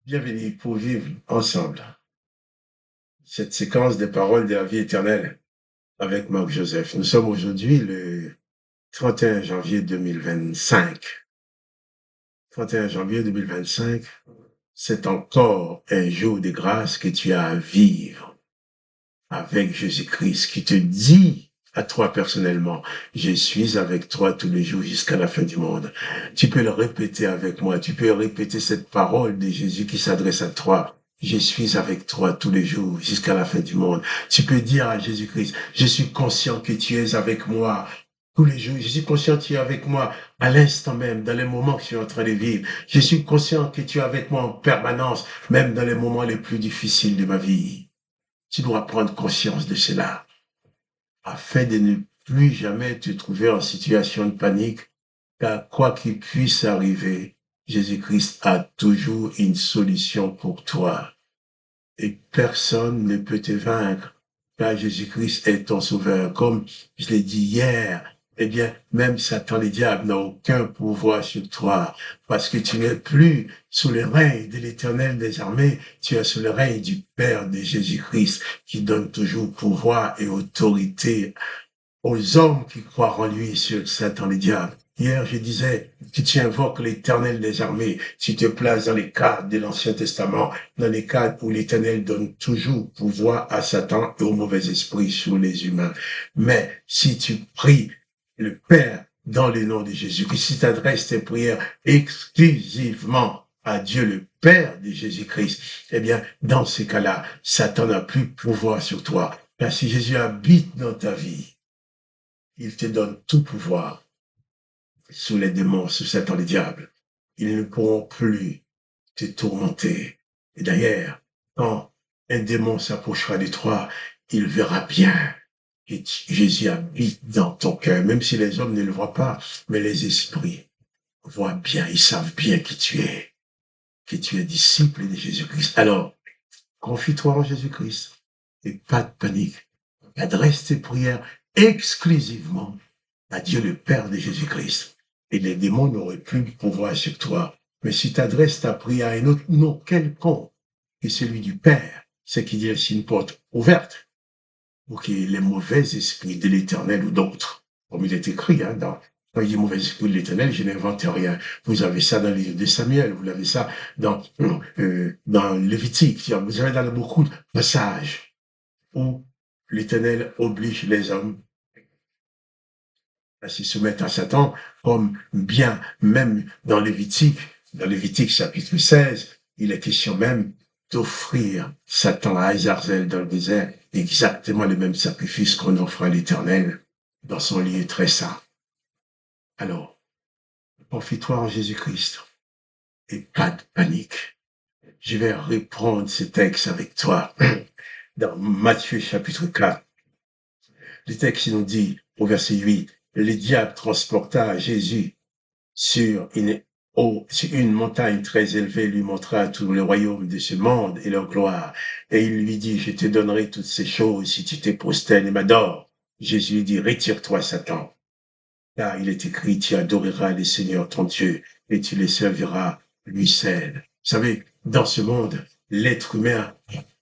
Bienvenue pour vivre ensemble cette séquence des paroles de la vie éternelle avec Marc Joseph. Nous sommes aujourd'hui le 31 janvier 2025. 31 janvier 2025, c'est encore un jour de grâce que tu as à vivre avec Jésus-Christ qui te dit à toi personnellement, je suis avec toi tous les jours jusqu'à la fin du monde. Tu peux le répéter avec moi, tu peux répéter cette parole de Jésus qui s'adresse à toi. Je suis avec toi tous les jours jusqu'à la fin du monde. Tu peux dire à Jésus-Christ, je suis conscient que tu es avec moi tous les jours. Je suis conscient que tu es avec moi à l'instant même, dans les moments que je suis en train de vivre. Je suis conscient que tu es avec moi en permanence, même dans les moments les plus difficiles de ma vie. Tu dois prendre conscience de cela afin de ne plus jamais te trouver en situation de panique, car quoi qu'il puisse arriver, Jésus-Christ a toujours une solution pour toi. Et personne ne peut te vaincre, car Jésus-Christ est ton sauveur. Comme je l'ai dit hier, eh bien, même Satan, le diable, n'a aucun pouvoir sur toi, parce que tu n'es plus sous le règne de l'Éternel des armées, tu es sous le règne du Père de Jésus-Christ, qui donne toujours pouvoir et autorité aux hommes qui croient en lui sur Satan, le diable. Hier, je disais que tu invoques l'Éternel des armées, tu te places dans les cadres de l'Ancien Testament, dans les cadres où l'Éternel donne toujours pouvoir à Satan et aux mauvais esprits sur les humains. Mais si tu pries le Père dans le nom de Jésus, que si tu adresses tes prières exclusivement à Dieu le Père de Jésus-Christ, eh bien, dans ces cas-là, Satan n'a plus pouvoir sur toi. Car si Jésus habite dans ta vie, il te donne tout pouvoir sous les démons, sous Satan, le diable. Ils ne pourront plus te tourmenter. Et d'ailleurs, quand un démon s'approchera de toi, il verra bien que Jésus habite dans ton cœur, même si les hommes ne le voient pas, mais les esprits voient bien, ils savent bien qui tu es disciple de Jésus-Christ. Alors, confie-toi en Jésus-Christ et pas de panique. Adresse tes prières exclusivement à Dieu le Père de Jésus-Christ. Et les démons n'auraient plus de pouvoir sur toi. Mais si tu adresses ta prière à un autre nom quelconque que celui du Père, c'est qu'il y a une porte ouverte pour que les mauvais esprits de l'Éternel ou d'autres, comme il est écrit, quand il dit mauvais esprit de l'Éternel, je n'invente rien. Vous avez ça dans les livres de Samuel, vous avez ça dans Lévitique, vous avez dans beaucoup de passages où l'Éternel oblige les hommes à se soumettre à Satan, comme bien, même dans Lévitique chapitre 16, il est question même d'offrir Satan à Azazel dans le désert, exactement le même sacrifice qu'on offre à l'Éternel dans son lieu très saint. Alors, confie-toi en Jésus-Christ et pas de panique. Je vais reprendre ce texte avec toi dans Matthieu chapitre 4. Le texte nous dit au verset 8, le diable transporta Jésus sur une montagne très élevée, lui montra tout le royaume de ce monde et leur gloire. Et il lui dit, je te donnerai toutes ces choses si tu te prosternes et m'adores. Jésus lui dit, retire-toi, Satan. Car il est écrit, tu adoreras le Seigneur ton Dieu et tu le serviras lui seul. Vous savez, dans ce monde, l'être humain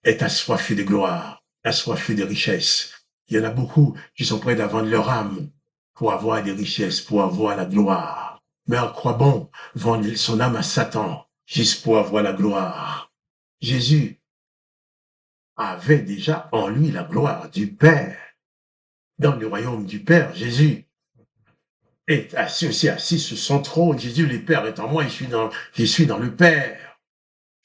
est assoiffé de gloire, assoiffé de richesse. Il y en a beaucoup qui sont prêts à vendre leur âme pour avoir des richesses, pour avoir la gloire. Mais à quoi bon vendre son âme à Satan juste pour avoir la gloire? Jésus avait déjà en lui la gloire du Père. Dans le royaume du Père, Jésus est assis sur son trône. Jésus, le Père est en moi, je suis dans le Père.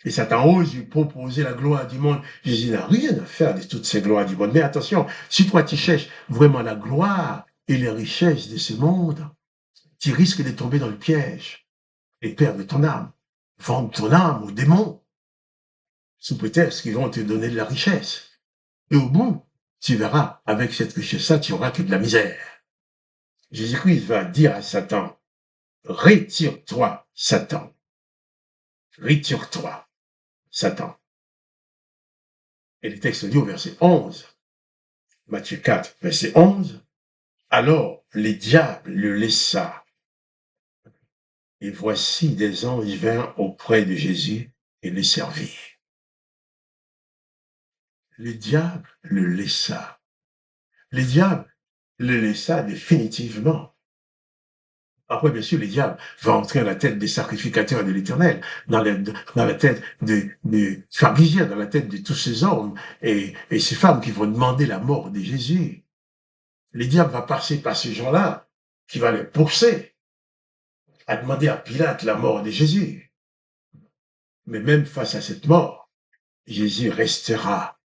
Et Satan ose lui proposer la gloire du monde. Jésus n'a rien à faire de toutes ces gloires du monde. Mais attention, si toi tu cherches vraiment la gloire et les richesses de ce monde, tu risques de tomber dans le piège et perdre ton âme. Vendre ton âme aux démons, sous prétexte qu'ils vont te donner de la richesse. Et au bout, tu verras, avec cette richesse-là, tu n'auras que de la misère. Jésus-Christ va dire à Satan, retire-toi, Satan. Retire-toi, Satan. Et le texte dit au verset 11, Matthieu 4, verset 11, alors le diable le laissa. Et voici des anges vinrent auprès de Jésus et le servir. Le diable le laissa. Le diable le laissa définitivement. Après, bien sûr, le diable va entrer dans la tête des sacrificateurs de l'Éternel, dans la tête des pharisiens, dans la tête de tous ces hommes et ces femmes qui vont demander la mort de Jésus. Le diable va passer par ces gens-là, qui va les pousser à demander à Pilate la mort de Jésus. Mais même face à cette mort, Jésus restera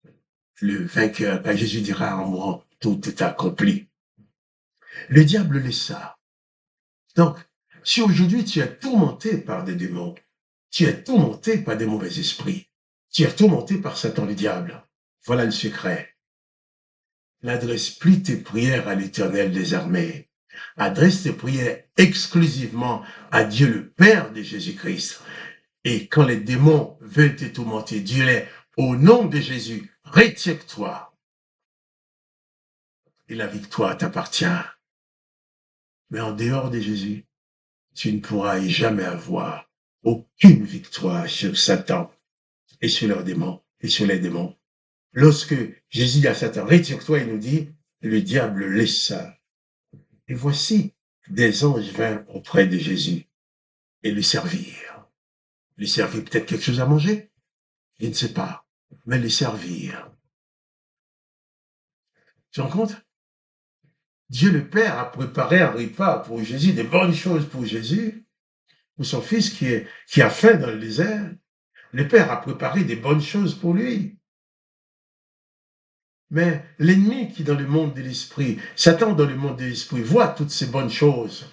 le vainqueur. Quand Jésus dira en mourant, tout est accompli. Le diable laissa. Donc, si aujourd'hui tu es tourmenté par des démons, tu es tourmenté par des mauvais esprits, tu es tourmenté par Satan le diable, voilà le secret. N'adresse plus tes prières à l'Éternel des armées. Adresse tes prières exclusivement à Dieu le Père de Jésus-Christ. Et quand les démons veulent te tourmenter, dis-leur, au nom de Jésus, retire-toi. Et la victoire t'appartient. Mais en dehors de Jésus, tu ne pourras jamais avoir aucune victoire sur Satan et sur leurs démons et sur les démons. Lorsque Jésus dit à Satan, retire-toi, il nous dit, le diable laissa. Et voici, des anges vinrent auprès de Jésus et le servirent. Lui servir peut-être quelque chose à manger? Je ne sais pas, mais le servir. Tu te rends compte? Dieu le Père a préparé un repas pour Jésus, des bonnes choses pour Jésus, pour son fils qui a faim dans le désert. Le Père a préparé des bonnes choses pour lui. Mais l'ennemi qui est dans le monde de l'esprit, Satan dans le monde de l'esprit, voit toutes ces bonnes choses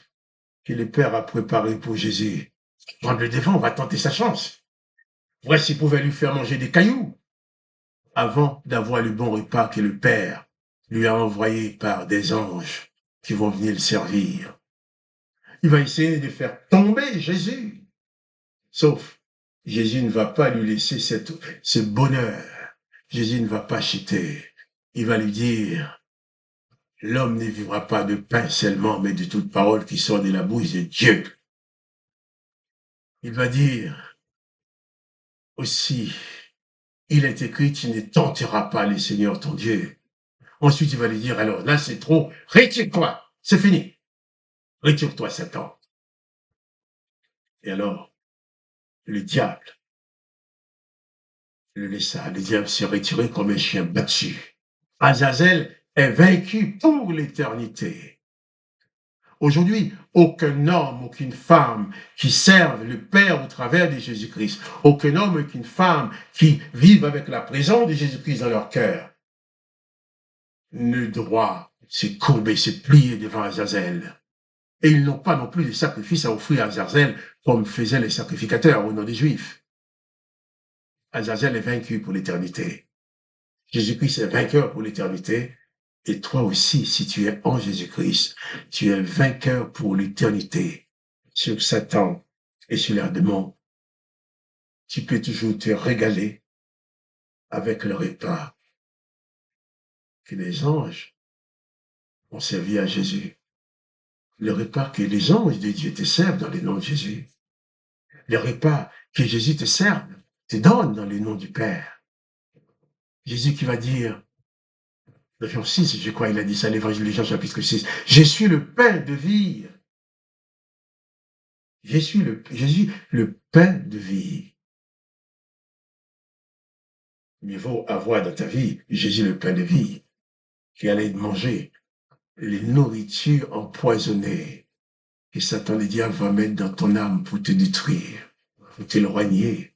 que le Père a préparées pour Jésus. Prendre le devant, on va tenter sa chance. Voici s'il pouvait lui faire manger des cailloux avant d'avoir le bon repas que le Père lui a envoyé par des anges qui vont venir le servir. Il va essayer de faire tomber Jésus. Sauf, Jésus ne va pas lui laisser ce bonheur. Jésus ne va pas chuter. Il va lui dire, l'homme ne vivra pas de pain seulement, mais de toute parole qui sort de la bouche de Dieu. Il va dire aussi, il est écrit, tu ne tenteras pas le Seigneur ton Dieu. Ensuite, il va lui dire, alors là, c'est trop, retire-toi, c'est fini. Retire-toi, Satan. Et alors, le diable le laissa. Le diable s'est retiré comme un chien battu. Azazel est vaincu pour l'éternité. Aujourd'hui, aucun homme, aucune femme qui serve le Père au travers de Jésus-Christ, aucun homme, aucune femme qui vivent avec la présence de Jésus-Christ dans leur cœur, ne doit se courber, se plier devant Azazel. Et ils n'ont pas non plus de sacrifices à offrir à Azazel comme faisaient les sacrificateurs au nom des Juifs. Azazel est vaincu pour l'éternité. Jésus-Christ est vainqueur pour l'éternité. Et toi aussi, si tu es en Jésus-Christ, tu es vainqueur pour l'éternité sur Satan et sur leurs démons. Tu peux toujours te régaler avec le repas que les anges ont servi à Jésus. Le repas que les anges de Dieu te servent dans le nom de Jésus. Le repas que Jésus te serve, te donne dans le nom du Père. Jésus qui va dire, dans Jean 6, je crois, il a dit ça, l'évangile de Jean chapitre 6, je suis le pain de vie. Je suis le pain de vie. Mieux vaut avoir dans ta vie Jésus le pain de vie, qui allait manger les nourritures empoisonnées que Satan le diable va mettre dans ton âme pour te détruire, pour t'éloigner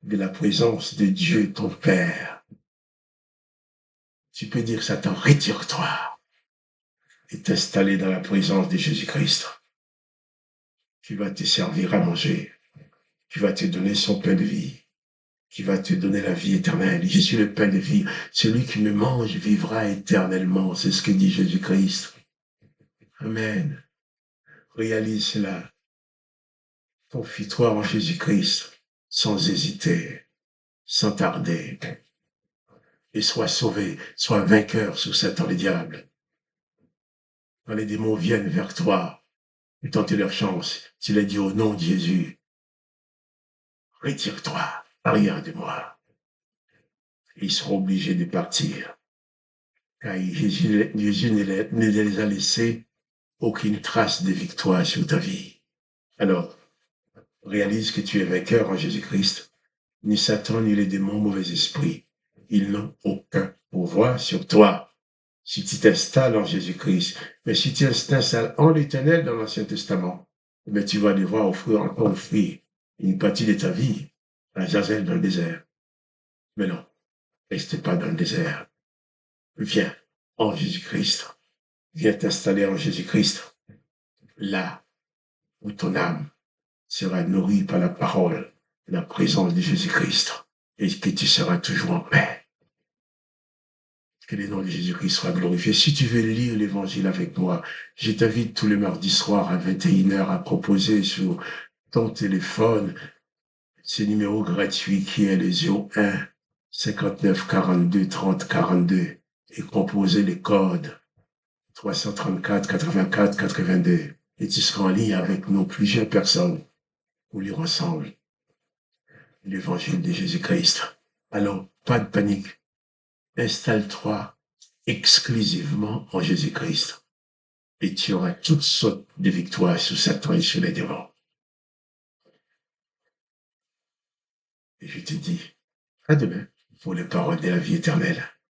de la présence de Dieu, ton Père. Tu peux dire, Satan, retire-toi et t'installer dans la présence de Jésus-Christ, qui va te servir à manger, qui va te donner son pain de vie, qui va te donner la vie éternelle. Je suis le pain de vie. Celui qui me mange vivra éternellement. C'est ce que dit Jésus-Christ. Amen. Réalise cela. Confie-toi en Jésus-Christ sans hésiter, sans tarder. Et sois sauvé, sois vainqueur sur Satan le diable. Quand les démons viennent vers toi, tenter leur chance, tu les dis au nom de Jésus. Retire-toi. arrière de moi. Ils seront obligés de partir, car Jésus ne les a laissés aucune trace de victoire sur ta vie. Alors, réalise que tu es vainqueur en Jésus-Christ. Ni Satan, ni les démons, mauvais esprits, ils n'ont aucun pouvoir sur toi. Si tu t'installes en Jésus-Christ, mais si tu t'installes en l'Éternel dans l'Ancien Testament, mais tu vas devoir offrir une partie de ta vie à Jazel dans le désert. Mais non, reste pas dans le désert. Viens en Jésus-Christ. Viens t'installer en Jésus-Christ. Là où ton âme sera nourrie par la parole, la présence de Jésus-Christ, et que tu seras toujours en paix. Que le nom de Jésus-Christ soit glorifié. Si tu veux lire l'Évangile avec moi, je t'invite tous les mardis soirs à 21h à proposer sur ton téléphone ce numéro gratuit qui est le 01 59 42 30 42 et composer les codes 334 84 82. Et tu seras en ligne avec nous, plusieurs personnes, pour lire ensemble l'Évangile de Jésus-Christ. Alors, pas de panique. Installe-toi exclusivement en Jésus-Christ et tu auras toutes sortes de victoires sur Satan et sur les démons. Et je te dis, à demain pour les paroles de la vie éternelle.